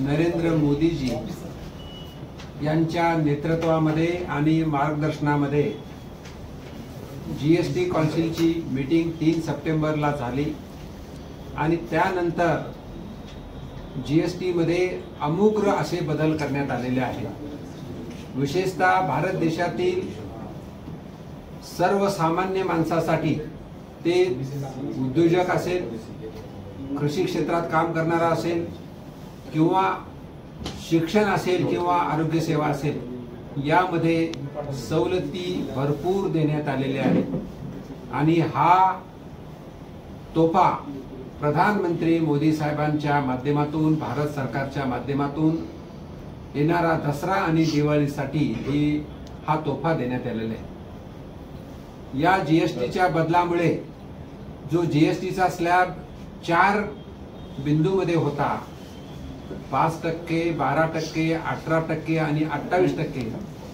नरेंद्र मोदीजी यांच्या नेतृत्वामध्ये आणि मार्गदर्शनामध्ये GST काउन्सिलची meeting 3 सप्टेंबरला झाली आणि त्यानंतर जीएसटी मध्ये अमुग्र असे बदल करण्यात आलेले आहेत। विशेषतः भारत देशातील सर्वसामान्य माणसासाठी, ते उद्योजक असेल, कृषी क्षेत्रात काम करणारा असेल किंवा शिक्षण असेल किंवा आरोग्य सेवा असेल, यामध्ये सवलती भरपूर देण्यात आलेल्या आहेत। आणि हा तोफा प्रधानमंत्री मोदी साहेबांच्या माध्यमातून, भारत सरकारच्या माध्यमातून येणारा दसरा आणि दिवाळीसाठी हा तोफा देण्यात आलेला आहे। या जीएसटीच्या बदलामुळे जो जीएसटीचा स्लॅब 4 बिंदूमध्ये होता, 5%, 12%, 18% आणि 28%,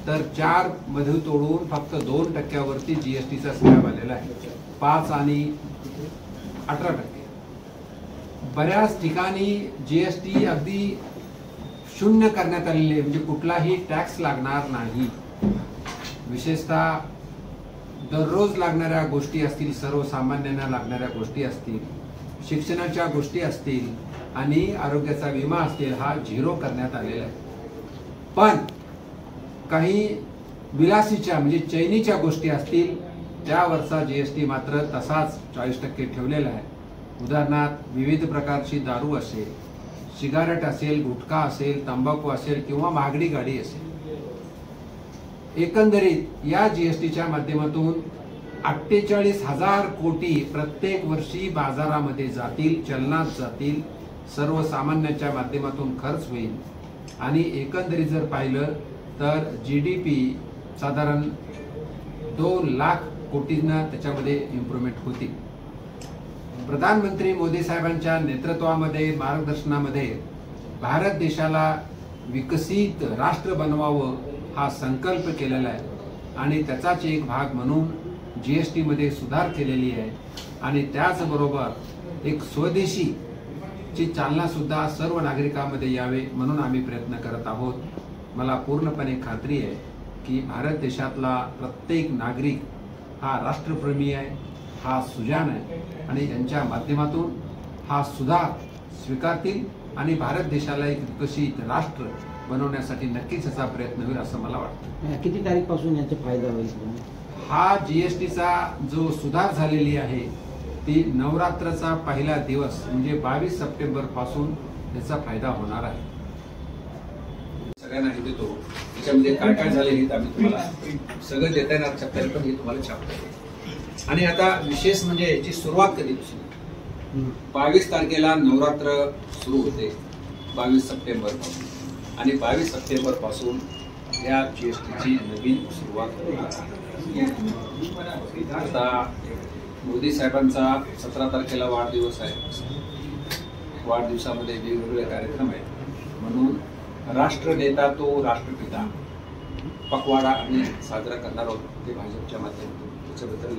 तर 4 मध्ये तोडून फक्त 2%वरती जीएसटीचा स्लॅब आलेला आहे, 5 आणि 18%। बऱ्याच ठिकाणी जीएसटी अगदी शून्य करण्यात आलेली आहे, म्हणजे कुठलाही टॅक्स लागणार नाही। विशेषतः दररोज लागणाऱ्या गोष्टी असतील, सर्वसामान्यांना लागणाऱ्या गोष्टी असतील, शिक्षणाच्या गोष्टी असतील आणि आरोग्याचा विमा असतील, हा 0 करण्यात आलेला आहे। पण काही विलासीच्या म्हणजे चैनीच्या गोष्टी असतील, त्यावरचा जीएसटी मात्र तसाच 40% ठेवलेला आहे। उदाहरणार्थ विविध प्रकारची दारू असेल, सिगारेट असेल, गुटखा असेल, तंबाखू असेल किंवा महागडी गाडी असेल। एकंदरीत या जीएसटीच्या माध्यमातून 48,000 कोटी प्रत्येक वर्षी बाजारामध्ये जातील, चलनात जातील, सर्वसामान्यांच्या माध्यमातून खर्च होईल आणि एकंदरीत जर पाहिलं तर जीडीपी साधारण 2 लाख कोटींना त्याच्यामध्ये इम्प्रूव्हमेंट होती। प्रधानमंत्री मोदी साहेबांच्या नेतृत्वामध्ये, मार्गदर्शनामध्ये भारत देशाला विकसित राष्ट्र बनवावं हा संकल्प केलेला आहे आणि त्याचाच एक भाग म्हणून जीएसटी मध्ये सुधार केलेली आहे आणि त्याचबरोबर एक स्वदेशी ची चालना सुद्धा सर्व नागरिकांमध्ये यावे म्हणून आम्ही प्रयत्न करत आहोत। मला पूर्णपणे खात्री आहे की भारत देशातला प्रत्येक नागरिक हा राष्ट्रप्रेमी आहे, हा सुजाण आहे आणि यांच्या माध्यमातून हा सुधार स्वीकारतील आणि भारत देशाला एक विकसित राष्ट्र बनवण्यासाठी नक्कीच याचा प्रयत्न होईल असं मला वाटतं। किती तारीखपासून याचा फायदा होईल? हा जीएसटीचा जो सुधार झालेली आहे ती नवरात्राचा पहिला दिवस म्हणजे 22 सप्टेंबर पासून याचा फायदा होणार आहे। सगळ्यांना हे देतो, त्याच्यामध्ये काय काय झाले हे आम्ही तुम्हाला सगळं देता येणार छापता, पण हे तुम्हाला छापता। आणि आता विशेष म्हणजे याची सुरुवात कधीपासून? 22 तारखेला नवरात्र सुरू होते, 22 सप्टेंबर पासून, आणि 22 सप्टेंबर पासून या जीएसटीची नवीन सुरुवात होईल। आता मोदी साहेबांचा 17 तारखेला वाढदिवस आहे, वाढदिवसामध्ये वेगवेगळे कार्यक्रम आहेत म्हणून राष्ट्रनेता तो राष्ट्रपिता पखवाडा आम्ही साजरा करणार आहोत, ते भाजपच्या माध्यमातून, त्याच्याबद्दल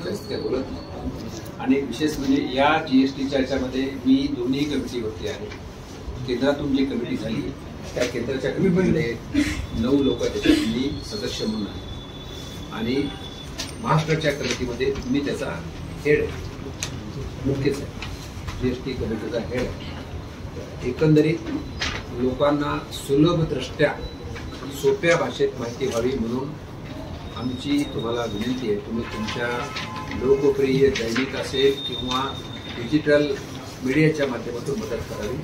जास्त बोलत नाही। आणि विशेष म्हणजे या जीएसटीच्या याच्यामध्ये मी दोन्ही कमिटीवरती आहे। केंद्रातून जी कमिटी झाली त्या केंद्राच्या कमिटीमध्ये 9 लोक त्याच्यात मी सदस्य म्हणून आहे आणि महाराष्ट्राच्या कमिटीमध्ये मी त्याचा हेड आहे, मुख्यच आहे, जीएसटी कमिटीचा हेड आहे। एकंदरीत लोकांना सुलभदृष्ट्या सोप्या भाषेत माहिती व्हावी म्हणून आमची तुम्हाला विनंती आहे, तुम्ही तुमच्या लोकप्रिय दैनिक असेल किंवा डिजिटल मीडियाच्या माध्यमातून मदत करावी।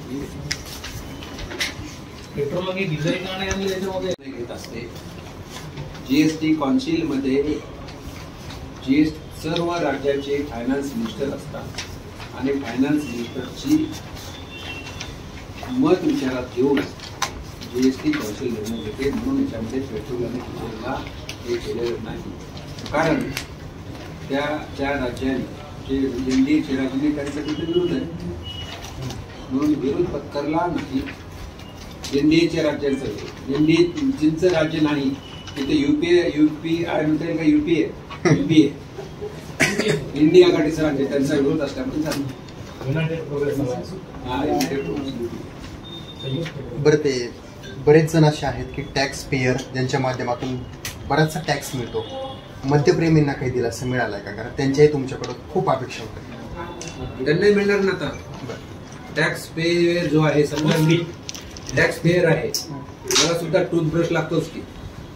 पेट्रोल आणि डिझेल घेत असते। जीएसटी काउन्सिल मध्ये सर्व राज्याचे फायनान्स मिनिस्टर असतात आणि फायनान्स मिनिस्टरची मत विचारात घेऊन जीएसटी काउन्सिल निर्णय घेते, म्हणून याच्यामध्ये पेट्रोल आणि डिझेलला हे केलेलं नाही। कारण त्या राज्यांचे एनडीएच्या राज्यांनी त्यासाठी विरोध आहे म्हणून विरोध पत्करला नाही। एनडीएच्या राज्यांचं, एनडीए जिंचं राज्य नाही तिथे यूपीआय म्हणता का यूपीए इंडिया आघाडीचं राज्य, त्यांचा विरोध असल्यामुळे झाला। बरं, ते बरेच जण असे आहेत की टॅक्स पेयर ज्यांच्या माध्यमातून बराचसा टॅक्स मिळतो, मद्यप्रेमींना काही दिलासा मिळालाय का? कारण त्यांच्याही तुमच्याकडे खूप अपेक्षा होत्या. त्यांनाही मिळणार ना आता. टॅक्स पेयर जो आहे, समजा मी टॅक्स पेयर आहे, मला सुद्धा टूथब्रश लागतोच की,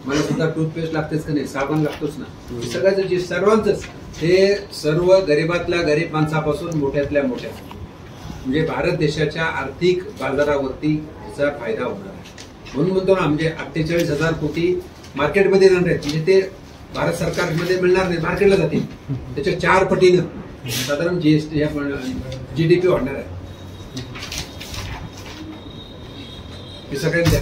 मला सुद्धा टूथपेस्ट लागतेच का नाही, साबण लागतोच ना. सगळ्याचं जे सर्वांचंच हे सर्व गरीबातल्या गरीब माणसापासून मोठ्यातल्या मोठ्या, म्हणजे भारत देशाच्या आर्थिक बाजारावरती त्याचा फायदा होणार आहे. म्हणून म्हणतो ना, म्हणजे 48,000 कोटी मार्केटमध्ये जाणार आहेत, म्हणजे ते भारत सरकारमध्ये मिळणार नाही, मार्केटला जातील. त्याच्या 4 पटीनं साधारण जीएसटी GDP वाढणार आहे. हे सगळ्यांच्या